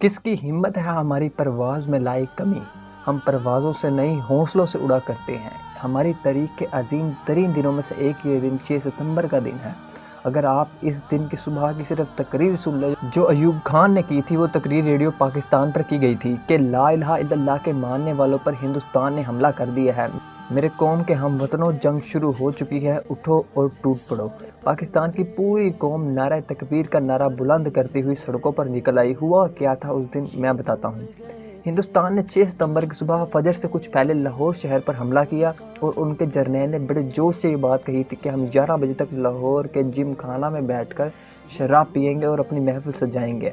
کس کی ہمت ہے ہماری پرواز میں لائے کمی؟ ہم پروازوں سے نہیں حوصلوں سے اڑا کرتے ہیں۔ ہماری تاریخ کے عظیم ترین دنوں میں سے ایک یہ دن 6 ستمبر کا دن ہے۔ اگر آپ اس دن کی صبح کی صرف تقریر سن لیں جو ایوب خان نے کی تھی، وہ تقریر ریڈیو پاکستان پر کی گئی تھی کہ لا الہ الا اللہ کے ماننے والوں پر ہندوستان نے حملہ کر دیا ہے۔ میرے قوم کے ہم وطنوں، جنگ شروع ہو چکی ہے، اٹھو اور ٹوٹ پڑو۔ پاکستان کی پوری قوم نعرہ تکبیر کا نعرہ بلند کرتی ہوئی سڑکوں پر نکل آئی۔ ہوا کیا تھا اس دن، میں بتاتا ہوں۔ ہندوستان نے 6 ستمبر کی صبح فجر سے کچھ پہلے لاہور شہر پر حملہ کیا اور ان کے جرنیل نے بڑے جوش سے یہ بات کہی تھی کہ ہم 11 بجے تک لاہور کے جم خانہ میں بیٹھ کر شراب پیئیں گے اور اپنی محفل سجائیں گے۔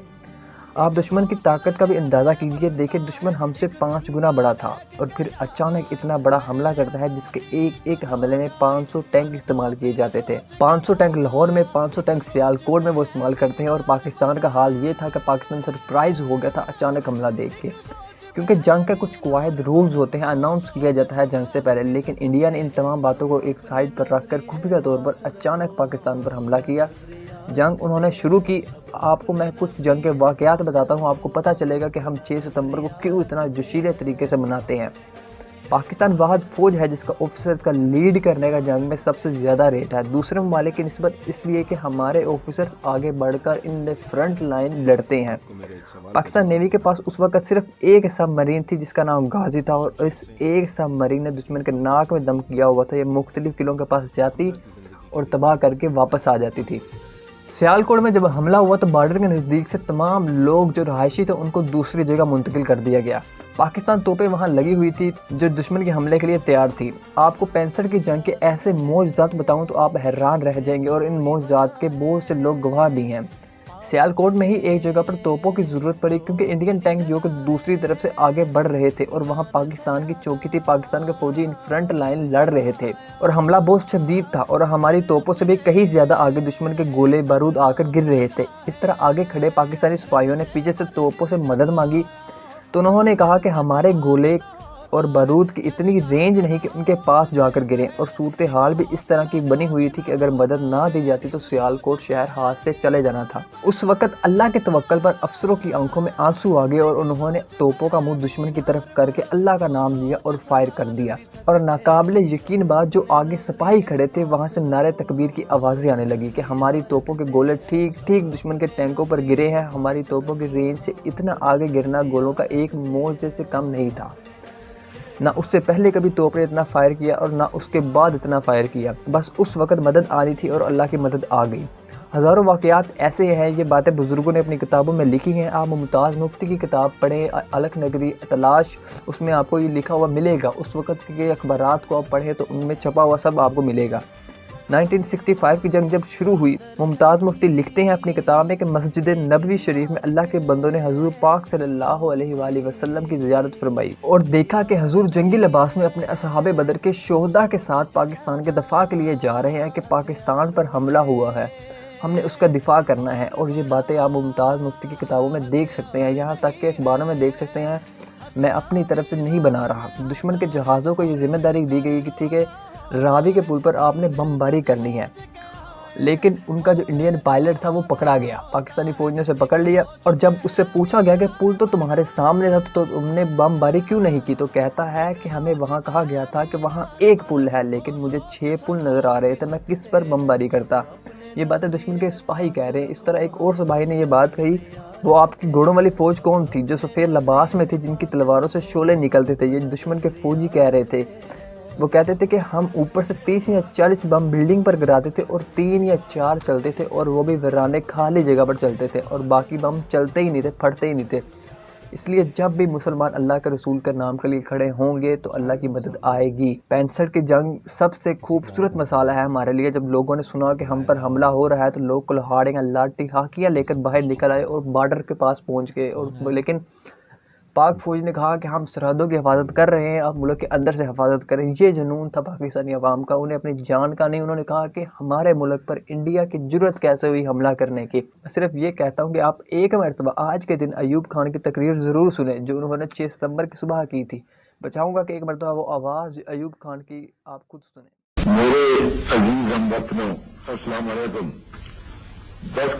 آپ دشمن کی طاقت کا بھی اندازہ کیجئے، دیکھیں دشمن ہم سے 5 گنا بڑا تھا اور پھر اچانک اتنا بڑا حملہ کرتا ہے جس کے ایک حملے میں 500 ٹینک استعمال کیے جاتے تھے۔ 500 ٹینک لاہور میں، 500 ٹینک سیالکوٹ میں وہ استعمال کرتے ہیں، اور پاکستان کا حال یہ تھا کہ پاکستان سرپرائز ہو گیا تھا اچانک حملہ دیکھ کے، کیونکہ جنگ کے کچھ قواعد رولز ہوتے ہیں، اناؤنس کیا جاتا ہے جنگ سے پہلے، لیکن انڈیا نے ان تمام باتوں کو ایک سائڈ پر رکھ کر خفیہ طور پر اچانک پاکستان پر حملہ کیا۔ جنگ انہوں نے شروع کی۔ آپ کو میں کچھ جنگ کے واقعات بتاتا ہوں، آپ کو پتہ چلے گا کہ ہم 6 ستمبر کو کیوں اتنا جوشیلے طریقے سے مناتے ہیں۔ پاکستان واحد فوج ہے جس کا آفیسر کا لیڈ کرنے کا جنگ میں سب سے زیادہ ریٹ ہے دوسرے ممالک کی نسبت، اس لیے کہ ہمارے آفیسر آگے بڑھ کر ان فرنٹ لائن لڑتے ہیں۔ پاکستان نیوی کے پاس اس وقت صرف ایک سب مرین تھی جس کا نام غازی تھا، اور اس ایک سب مرین نے دشمن کے ناک میں دم کیا ہوا تھا۔ یہ مختلف قلعوں کے پاس جاتی اور تباہ کر کے واپس آ جاتی تھی۔ سیالکوٹ میں جب حملہ ہوا تو بارڈر کے نزدیک سے تمام لوگ جو رہائشی تھے ان کو دوسری جگہ منتقل کر دیا گیا۔ پاکستان توپیں وہاں لگی ہوئی تھی جو دشمن کے حملے کے لیے تیار تھی۔ آپ کو 65 کی جنگ کے ایسے معجزات بتاؤں تو آپ حیران رہ جائیں گے، اور ان معجزات کے بہت سے لوگ گواہ بھی ہیں۔ سیالکوٹ میں ہی ایک جگہ پر توپوں کی ضرورت پڑی کیونکہ انڈین ٹینک جو کہ دوسری طرف سے آگے بڑھ رہے تھے، اور وہاں پاکستان کی چوکی تھی، پاکستان کے فوجی ان فرنٹ لائن لڑ رہے تھے اور حملہ بہت شدید تھا، اور ہماری توپوں سے بھی کہیں زیادہ آگے دشمن کے گولے بارود آ کر گر رہے تھے۔ اس طرح آگے کھڑے پاکستانی سپاہیوں نے پیچھے سے توپوں سے مدد مانگی تو انہوں نے کہا کہ ہمارے گولے اور بارود کی اتنی رینج نہیں کہ ان کے پاس جا کر گریں، اور صورتحال بھی اس طرح کی بنی ہوئی تھی کہ اگر مدد نہ دی جاتی تو سیالکوٹ شہر ہاتھ سے چلے جانا تھا۔ اس وقت اللہ کے توکل پر افسروں کی آنکھوں میں آنسو آ گئے اور انہوں نے توپوں کا منہ دشمن کی طرف کر کے اللہ کا نام لیا اور فائر کر دیا، اور ناقابل یقین بات، جو آگے سپاہی کھڑے تھے وہاں سے نعرہ تکبیر کی آوازیں آنے لگی کہ ہماری توپوں کے گولے ٹھیک دشمن کے ٹینکوں پر گرے ہیں۔ ہماری توپوں کی رینج سے اتنا آگے گرنا گولوں کا ایک معجزے سے کم نہیں تھا۔ نہ اس سے پہلے کبھی توپ نے اتنا فائر کیا اور نہ اس کے بعد اتنا فائر کیا، بس اس وقت مدد آنی تھی اور اللہ کی مدد آ گئی۔ ہزاروں واقعات ایسے ہیں، یہ باتیں بزرگوں نے اپنی کتابوں میں لکھی ہیں۔ آپ ممتاز مفتی کی کتاب پڑھیں، الکھ نگری تلاش، اس میں آپ کو یہ لکھا ہوا ملے گا۔ اس وقت کے اخبارات کو آپ پڑھیں تو ان میں چھپا ہوا سب آپ کو ملے گا۔ 1965 کی جنگ جب شروع ہوئی، ممتاز مفتی لکھتے ہیں اپنی کتاب میں کہ مسجد نبوی شریف میں اللہ کے بندوں نے حضور پاک صلی اللہ علیہ وآلہ وسلم کی زیارت فرمائی اور دیکھا کہ حضور جنگی لباس میں اپنے اصحاب بدر کے شہداء کے ساتھ پاکستان کے دفاع کے لیے جا رہے ہیں کہ پاکستان پر حملہ ہوا ہے، ہم نے اس کا دفاع کرنا ہے۔ اور یہ باتیں آپ ممتاز مفتی کی کتابوں میں دیکھ سکتے ہیں، یہاں تک کہ اخباروں میں دیکھ سکتے ہیں۔ میں اپنی طرف سے نہیں بنا رہا۔ دشمن کے جہازوں کو یہ ذمہ داری دی گئی تھی کہ راوی کے پل پر آپ نے بمباری کرنی ہے، لیکن ان کا جو انڈین پائلٹ تھا وہ پکڑا گیا، پاکستانی فوج نے اسے پکڑ لیا، اور جب اس سے پوچھا گیا کہ پل تو تمہارے سامنے تھا تو تم نے بمباری کیوں نہیں کی، تو کہتا ہے کہ ہمیں وہاں کہا گیا تھا کہ وہاں ایک پل ہے لیکن مجھے 6 پل نظر آ رہے تھے، میں کس پر بمباری کرتا۔ یہ باتیں دشمن کے سپاہی کہہ رہے ہیں۔ اس طرح ایک اور سپاہی نے یہ بات کہی، وہ آپ کی گھوڑوں والی فوج کون تھی جو سفید لباس میں تھی، جن کی تلواروں سے شعلے نکلتے تھے، یہ دشمن کے فوجی کہہ رہے تھے۔ وہ کہتے تھے کہ ہم اوپر سے 30 یا 40 بم بلڈنگ پر گراتے تھے اور 3 یا 4 چلتے تھے، اور وہ بھی ویرانے خالی جگہ پر چلتے تھے، اور باقی بم چلتے ہی نہیں تھے، پھٹتے ہی نہیں تھے۔ اس لیے جب بھی مسلمان اللہ کے رسول کے نام کے لیے کھڑے ہوں گے تو اللہ کی مدد آئے گی۔ 65 کی جنگ سب سے خوبصورت مسئلہ ہے ہمارے لیے۔ جب لوگوں نے سنا کہ ہم پر حملہ ہو رہا ہے تو لوگ کلہاڑیاں، لاٹھی، ہاکیاں لے کر باہر نکل آئے اور بارڈر کے پاس پہنچ گئے، اور لیکن پاک فوج نے کہا کہ ہم سرحدوں کی حفاظت کر رہے ہیں، آپ ملک کے اندر سے حفاظت کریں۔ یہ جنون تھا پاکستانی عوام کا، انہیں اپنی جان کا نہیں۔ انہوں نے کہا کہ ہمارے ملک پر انڈیا کی جرأت کیسے ہوئی حملہ کرنے کی۔ میں صرف یہ کہتا ہوں کہ آپ ایک مرتبہ آج کے دن ایوب خان کی تقریر ضرور سنیں جو انہوں نے 6 ستمبر کی صبح کی تھی۔ بچاؤں گا کہ ایک مرتبہ وہ آواز ایوب خان کی آپ خود سنیں۔ میرے عزیز ہم وطنوں، السلام علیکم۔ 10